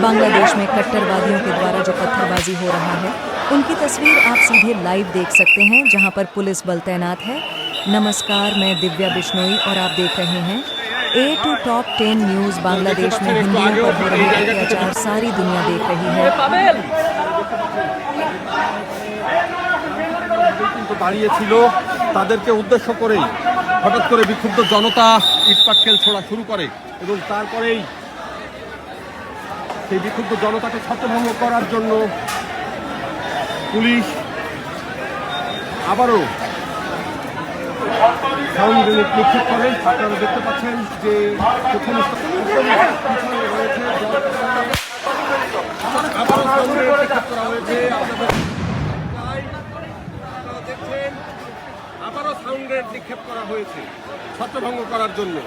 बांग्लादेश में कट्टरवादियों के द्वारा जो पत्थरबाजी हो रहा है उनकी तस्वीर आप सीधे लाइव देख सकते हैं, जहां पर पुलिस बल तैनात है। नमस्कार, मैं दिव्या बिश्नोई और आप देख रहे हैं A2 टॉप 10 न्यूज। बांग्लादेश में हिंदुओं पर हो रहे अत्याचार सारी दुनिया देख रही है। দাঁড়িয়ে ছিল তাদেরকে উদ্দেশ্য করেই হঠাৎ করে বিক্ষুব্ধ জনতা ইটপাটকেল ছোড়া শুরু করে এবং তারপরেই সেই বিক্ষুব্ধ জনতাকে ছত্রভঙ্গ করার জন্য পুলিশ আবারও সাউন্ড গ্রেনেড নিক্ষেপ করেন। আপনারা দেখতে পাচ্ছেন যে প্রথম আবারও সাউন্ড গ্রেনেড নিক্ষেপ করা হয়েছে। আবারও সাউন্ড গ্রেনেড নিক্ষেপ করা হয়েছে ছত্রভঙ্গ করার জন্য।